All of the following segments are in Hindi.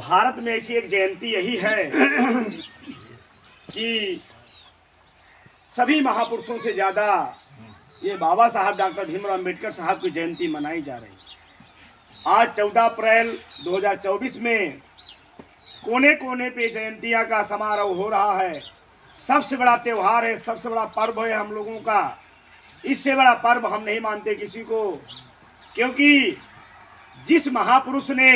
भारत में ऐसी एक जयंती यही है कि सभी महापुरुषों से ज़्यादा ये बाबा साहब डॉक्टर भीमराव अम्बेडकर साहब की जयंती मनाई जा रही है। आज 14 अप्रैल 2024 में कोने कोने पे जयंतियाँ का समारोह हो रहा है। सबसे बड़ा त्यौहार है, सबसे बड़ा पर्व है हम लोगों का। इससे बड़ा पर्व हम नहीं मानते किसी को, क्योंकि जिस महापुरुष ने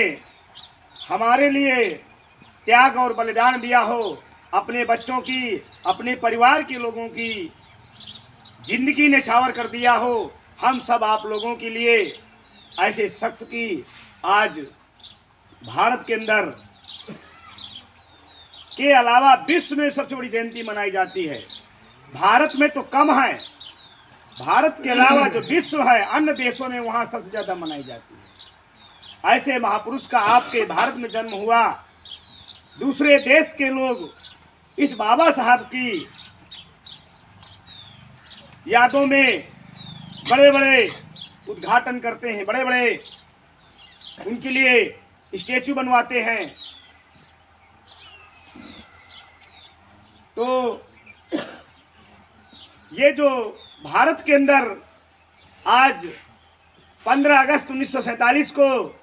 हमारे लिए त्याग और बलिदान दिया हो, अपने बच्चों की, अपने परिवार के लोगों की जिंदगी न्यौछावर कर दिया हो, हम सब आप लोगों के लिए ऐसे शख्स की आज भारत के अंदर के अलावा विश्व में सबसे बड़ी जयंती मनाई जाती है। भारत में तो कम है, भारत के अलावा जो विश्व है अन्य देशों में वहाँ सबसे ज़्यादा मनाई जाती है। ऐसे महापुरुष का आपके भारत में जन्म हुआ, दूसरे देश के लोग इस बाबा साहब की यादों में बड़े बड़े उद्घाटन करते हैं, बड़े बड़े उनके लिए स्टैचू बनवाते हैं। तो ये जो भारत के अंदर आज 15 अगस्त 1947 को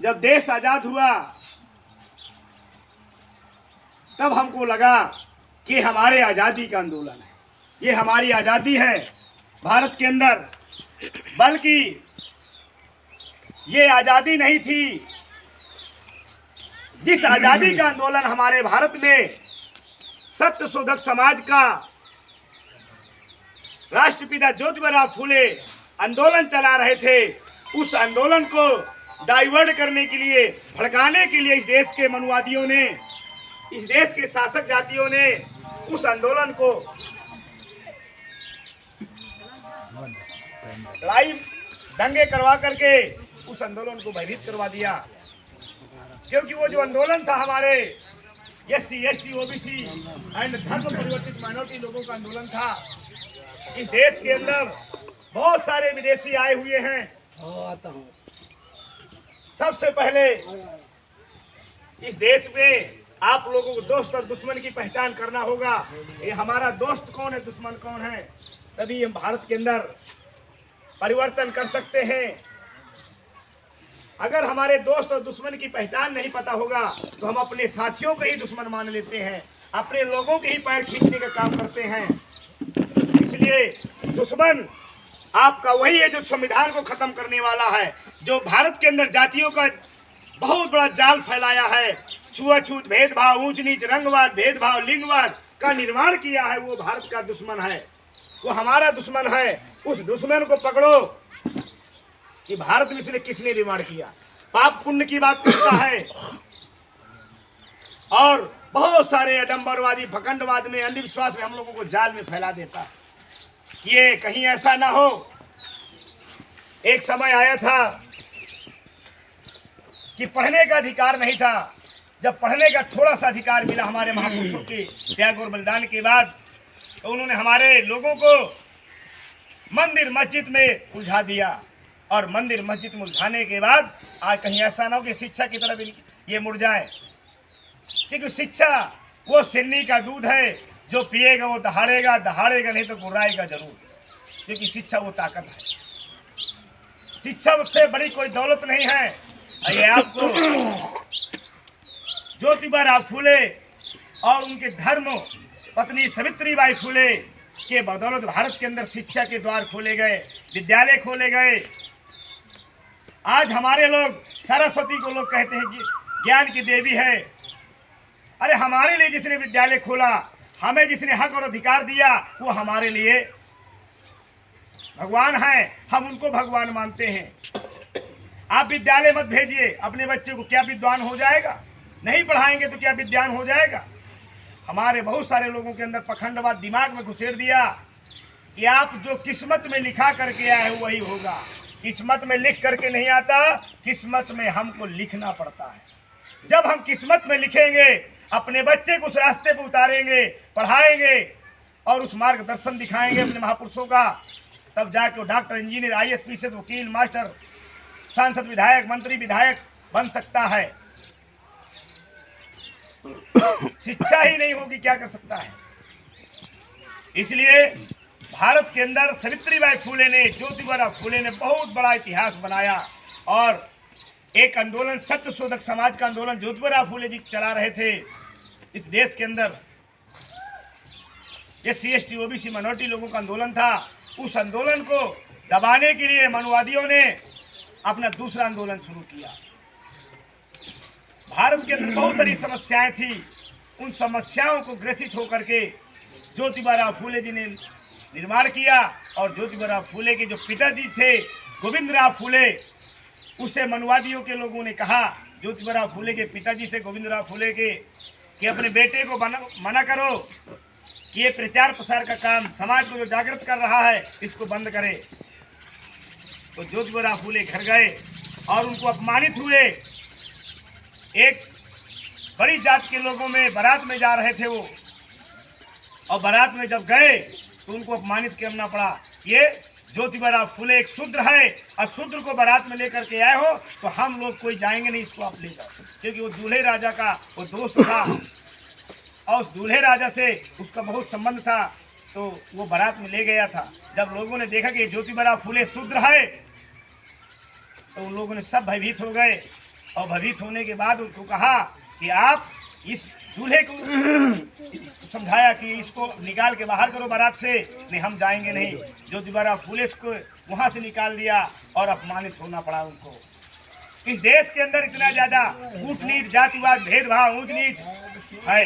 जब देश आज़ाद हुआ, तब हमको लगा कि हमारे आज़ादी का आंदोलन है, ये हमारी आज़ादी है भारत के अंदर। बल्कि ये आज़ादी नहीं थी, जिस आज़ादी का आंदोलन हमारे भारत में सत्य शोधक समाज का राष्ट्रपिता ज्योतिबा फूले आंदोलन चला रहे थे, उस आंदोलन को डाइवर्ट करने के लिए, भड़काने के लिए इस देश के मनुवादियों ने, इस देश के शासक जातियों ने उस आंदोलन को लड़ाई दंगे करवा करके उस आंदोलन को भयभीत करवा दिया। क्योंकि वो जो आंदोलन था हमारे SC, ST, OBC एंड धर्म परिवर्तित माइनॉरिटी लोगों का आंदोलन था। इस देश के अंदर बहुत सारे विदेशी आए हुए हैं। सबसे पहले इस देश में आप लोगों को दोस्त और दुश्मन की पहचान करना होगा। ये हमारा दोस्त कौन है, दुश्मन कौन है, तभी हम भारत के अंदर परिवर्तन कर सकते हैं। अगर हमारे दोस्त और दुश्मन की पहचान नहीं पता होगा तो हम अपने साथियों को ही दुश्मन मान लेते हैं, अपने लोगों के ही पैर खींचने का काम करते हैं। इसलिए दुश्मन आपका वही है जो संविधान को खत्म करने वाला है, जो भारत के अंदर जातियों का बहुत बड़ा जाल फैलाया है, छुआछूत, भेदभाव, ऊंच नीच, रंगवाद, भेदभाव, लिंगवाद का निर्माण किया है, वो भारत का दुश्मन है, वो हमारा दुश्मन है। उस दुश्मन को पकड़ो कि भारत में इसने किसने निर्माण किया। पाप पुण्य की बात करता है और बहुत सारे आडंबरवादी, भखंडवाद में, अंधविश्वास में हम लोगों को जाल में फैला देता है। ये कहीं ऐसा ना हो। एक समय आया था कि पढ़ने का अधिकार नहीं था। जब पढ़ने का थोड़ा सा अधिकार मिला हमारे महापुरुषों के त्याग और बलिदान के बाद, तो उन्होंने हमारे लोगों को मंदिर मस्जिद में उलझा दिया। और मंदिर मस्जिद में उलझाने के बाद आज कहीं ऐसा ना हो कि शिक्षा की तरफ ये मुड़ जाए, क्योंकि शिक्षा वो सिरनी का दूध है, जो पिएगा वो दहाड़ेगा, दहाड़ेगा नहीं तो गुर्राएगा जरूर, क्योंकि शिक्षा वो ताकत है। शिक्षा से बड़ी कोई दौलत नहीं है। ये आपको ज्योतिबा फूले और उनके धर्म पत्नी सावित्रीबाई फूले के बदौलत भारत के अंदर शिक्षा के द्वार खोले गए, विद्यालय खोले गए। आज हमारे लोग सरस्वती को लोग कहते हैं कि ज्ञान की देवी है। अरे हमारे लिए जिसने विद्यालय खोला, हमें जिसने हक और अधिकार दिया, वो हमारे लिए भगवान है, हम उनको भगवान मानते हैं। आप विद्यालय मत भेजिए अपने बच्चे को, क्या विद्वान हो जाएगा? नहीं पढ़ाएंगे तो क्या विद्वान हो जाएगा? हमारे बहुत सारे लोगों के अंदर पखंडवाद दिमाग में घुसेड़ दिया कि आप जो किस्मत में लिखा करके आए हो वही होगा। किस्मत में लिख करके नहीं आता, किस्मत में हमको लिखना पड़ता है। जब हम किस्मत में लिखेंगे, अपने बच्चे को उस रास्ते पर उतारेंगे, पढ़ाएंगे और उस मार्गदर्शन दिखाएंगे अपने महापुरुषों का, तब जाके वो डॉक्टर, इंजीनियर, IAS, PCS, वकील, मास्टर, सांसद, विधायक, मंत्री, विधायक बन सकता है। शिक्षा ही नहीं होगी क्या कर सकता है। इसलिए भारत के अंदर सावित्रीबाई फूले ने, ज्योतिबा फूले ने बहुत बड़ा इतिहास बनाया और एक आंदोलन, सत्य शोधक समाज का आंदोलन ज्योतिबा फूले जी चला रहे थे इस देश के अंदर। ये SC/ST OBC माइनॉरिटी लोगों का आंदोलन था। उस आंदोलन को दबाने के लिए मनुवादियों ने अपना दूसरा आंदोलन शुरू किया। भारत के अंदर बहुत सारी समस्याएं थी, उन समस्याओं को ग्रसित होकर के ज्योतिबा फूले जी ने निर्माण किया। और ज्योतिबा फूले के जो पिताजी थे गोविंदराव फूले, उसे मनुवादियों के लोगों ने कहा, ज्योतिबा फूले के पिताजी से गोविंदराव फूले के, कि अपने बेटे को मना करो कि ये प्रचार प्रसार का काम समाज को जो जागृत कर रहा है इसको बंद करे। तो ज्योतिबा फूले घर गए और उनको अपमानित हुए। एक बड़ी जात के लोगों में बारात में जा रहे थे वो, और बारात में जब गए तो उनको अपमानित करना पड़ा। ये ज्योतिबा फूले एक शूद्र है और शूद्र को बारात में लेकर के आए हो तो हम लोग कोई जाएंगे नहीं, इसको आप ले जाओ। क्योंकि वो दूल्हे राजा का वो दोस्त था और उस दूल्हे राजा से उसका बहुत संबंध था, तो वो बारात में ले गया था। जब लोगों ने देखा कि ज्योतिबा फूले शूद्र है तो उन लोगों ने सब भयभीत हो गए। और भयभीत होने के बाद उनको कहा कि आप इस दूल्हे को समझाया कि इसको निकाल के बाहर करो बारात से, नहीं हम जाएंगे नहीं। ज्योतिबा फूले को वहाँ से निकाल दिया और अपमानित होना पड़ा उनको। इस देश के अंदर इतना ज़्यादा कूटनीति, जातिवाद, भेदभाव, ऊंच नीच है।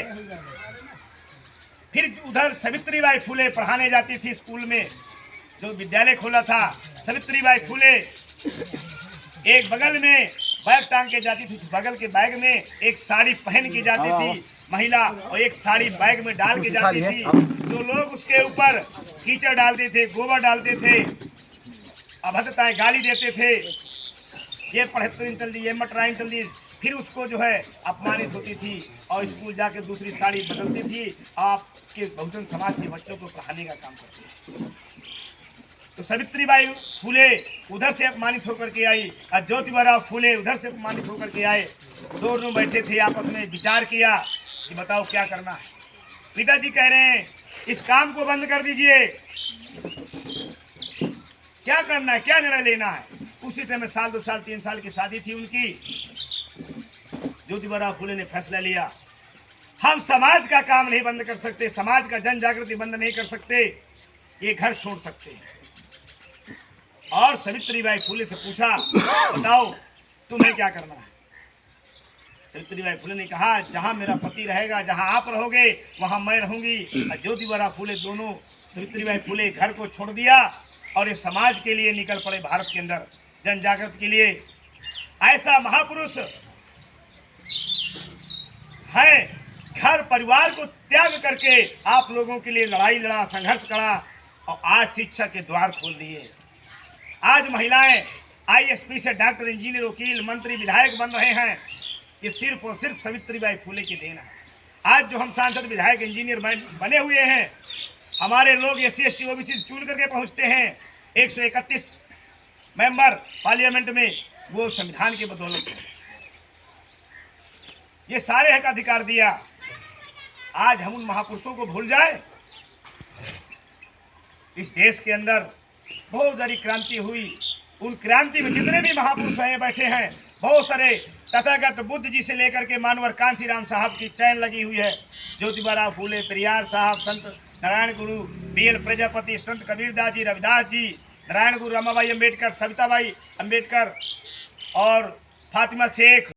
फिर उधर सावित्रीबाई फूले पढ़ाने जाती थी स्कूल में, जो विद्यालय खोला था। सावित्रीबाई फूले एक बगल में बैग टांग के जाती थी, उस बगल के बैग में एक साड़ी पहन के जाती थी महिला, और एक साड़ी बैग में डाल के जाती थी। जो लोग उसके ऊपर कीचड़ डालते थे, गोबर डालते थे, अभद्रताएं गाली देते थे, ये 75 चल दी, ये मटराइन चल दी, फिर उसको जो है अपमानित होती थी और स्कूल जाके दूसरी साड़ी बदलती थी। आपके बहुजन समाज के बच्चों को पढ़ाने का काम करती थी। तो सावित्रीबाई फूले उधर से अपमानित होकर के आई और ज्योतिबा फूले उधर से अपमानित होकर के आए। दोनों बैठे थे, आपस में विचार किया कि बताओ क्या करना है। पिताजी कह रहे हैं इस काम को बंद कर दीजिए, क्या करना है, क्या निर्णय लेना है। उसी टाइम में 1 2 साल 3 साल की शादी थी उनकी। ज्योतिबा फूले ने फैसला लिया, हम समाज का काम नहीं बंद कर सकते, समाज का जन जागृति बंद नहीं कर सकते, ये घर छोड़ सकते हैं। और सावित्रीबाई फूले से पूछा बताओ तुम्हें क्या करना है। सावित्रीबाई फूले ने कहा जहां मेरा पति रहेगा, जहां आप रहोगे वहां मैं रहूंगी। और ज्योतिबा फूले दोनों, सावित्रीबाई फूले घर को छोड़ दिया और ये समाज के लिए निकल पड़े, भारत के अंदर जन जागृति के लिए। ऐसा महापुरुष है, घर परिवार को त्याग करके आप लोगों के लिए लड़ाई लड़ा, संघर्ष करा और आज शिक्षा के द्वार खोल दिए। आज महिलाएं ISP से डॉक्टर, इंजीनियर, वकील, मंत्री, विधायक बन रहे हैं। ये सिर्फ और सिर्फ सावित्रीबाई फूले की देन है। आज जो हम सांसद, विधायक, इंजीनियर बने हुए हैं, हमारे लोग SC/ST OBC चुन करके पहुंचते हैं 131 मेंबर पार्लियामेंट में, वो संविधान के बदौलत है। ये सारे हक अधिकार दिया। आज हम उन महापुरुषों को भूल जाए। इस देश के अंदर बहुत सारी क्रांति हुई, उन क्रांति में जितने भी महापुरुष हैं बैठे हैं, बहुत सारे तथागत बुद्ध जी से लेकर के मानवर कांसीराम साहब की चैन लगी हुई है। ज्योतिबा फूले, पेरियार साहब, संत नारायण गुरु, BL प्रजापति, संत कबीरदास जी, रविदास जी, नारायण गुरु, रमाबाई अम्बेडकर, सविताबाई अम्बेडकर और फातिमा शेख।